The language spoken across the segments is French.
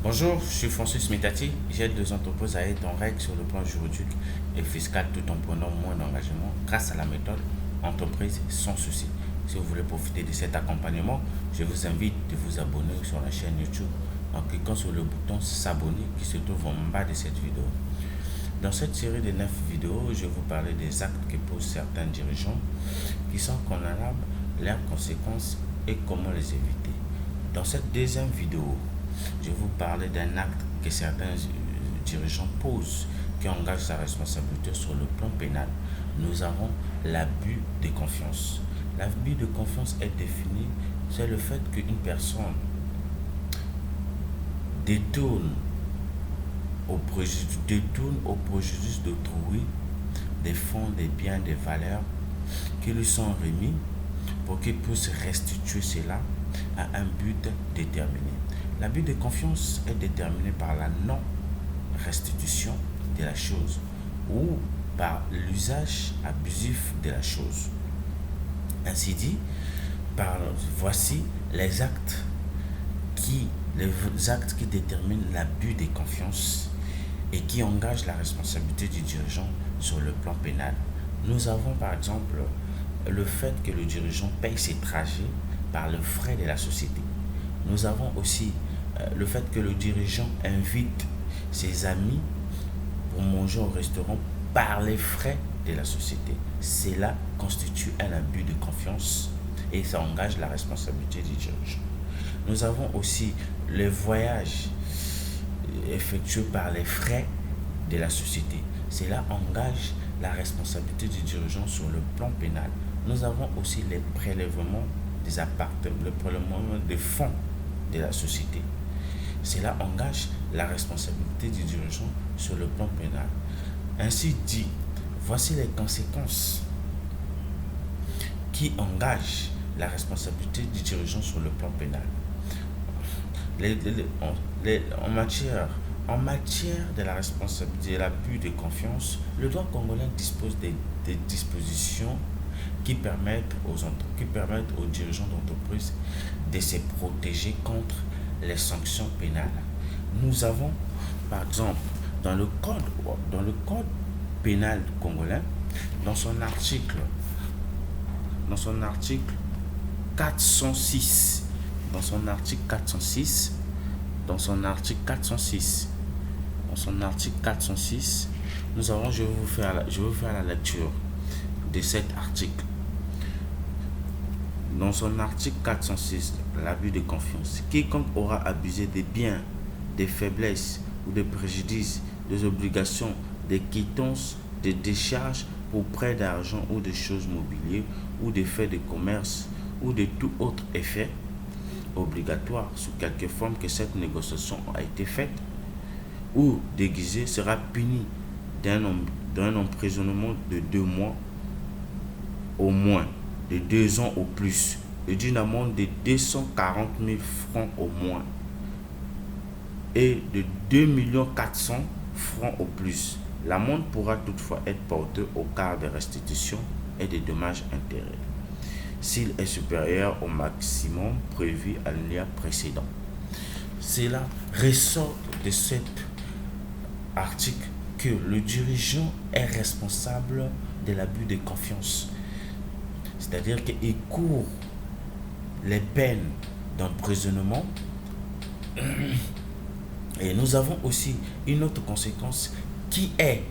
Bonjour, je suis Francis Metati. J'aide les entreprises à être en règle sur le plan juridique et fiscal tout en prenant moins d'engagement grâce à la méthode entreprise sans souci. Si vous voulez profiter de cet accompagnement, je vous invite de vous abonner sur la chaîne YouTube en cliquant sur le bouton s'abonner qui se trouve en bas de cette vidéo. Dans cette série de 9 vidéos, je vais vous parler des actes que posent certains dirigeants qui sont condamnables, leurs conséquences et comment les éviter. Dans cette deuxième vidéo, je vais vous parler d'un acte que certains dirigeants posent qui engage sa responsabilité sur le plan pénal. Nous avons l'abus de confiance. L'abus de confiance est défini, c'est le fait qu'une personne détourne au préjudice d'autrui des fonds, des biens, des valeurs qui lui sont remis pour qu'il puisse restituer cela à un but déterminé. L'abus de confiance est déterminé par la non-restitution de la chose ou par l'usage abusif de la chose. Ainsi dit, voici les actes qui déterminent l'abus de confiance et qui engagent la responsabilité du dirigeant sur le plan pénal. Nous avons par exemple le fait que le dirigeant paye ses trajets par le frais de la société. Nous avons aussi le fait que le dirigeant invite ses amis pour manger au restaurant par les frais de la société. Cela constitue un abus de confiance et ça engage la responsabilité du dirigeant. Nous avons aussi les voyages effectués par les frais de la société. Cela engage la responsabilité du dirigeant sur le plan pénal. Nous avons aussi les prélèvements des appartements, le prélèvement des fonds de la société. Cela engage la responsabilité du dirigeant sur le plan pénal. Ainsi dit, voici les conséquences qui engagent la responsabilité du dirigeant sur le plan pénal. En matière de la responsabilité et l'abus de confiance, le droit congolais dispose des dispositions qui permettent aux dirigeants d'entreprise de se protéger contre les sanctions pénales. Nous avons, par exemple, dans le code pénal congolais, dans son article 406, nous avons, je vais vous faire la lecture de cet article. Dans son article 406, l'abus de confiance, quiconque aura abusé des biens, des faiblesses ou des préjudices, des obligations, des quittances, des décharges pour prêt d'argent ou de choses mobilières ou des faits de commerce ou de tout autre effet obligatoire sous quelque forme que cette négociation a été faite ou déguisée sera puni d'un emprisonnement de 2 mois au moins, de 2 ans au plus, et d'une amende de 240 000 francs au moins et de 2 400 000 francs au plus. L'amende pourra toutefois être portée au cas de restitution et de dommages-intérêts s'il est supérieur au maximum prévu à l'alinéa précédent. Cela ressort de cet article que le dirigeant est responsable de l'abus de confiance. C'est-à-dire qu'il court les peines d'emprisonnement. Et nous avons aussi une autre conséquence qui est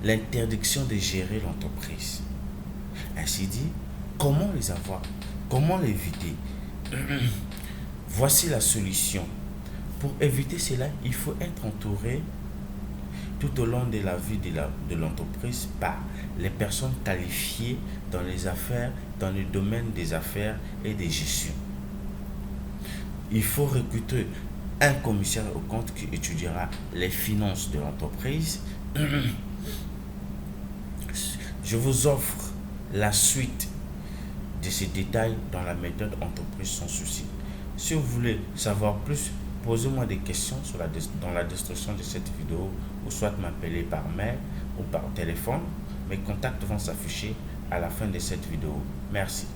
l'interdiction de gérer l'entreprise. Ainsi dit, comment les avoir? Comment l'éviter? Voici la solution. Pour éviter cela, il faut être entouré tout au long de la vie de l'entreprise par les personnes qualifiées dans les affaires, dans le domaine des affaires et des gestions. Il faut recruter un commissaire aux comptes qui étudiera les finances de l'entreprise. Je vous offre la suite de ces détails dans la méthode entreprise sans souci. Si vous voulez savoir plus, posez-moi des questions dans la description de cette vidéo ou soit m'appeler par mail ou par téléphone. Mes contacts vont s'afficher à la fin de cette vidéo. Merci.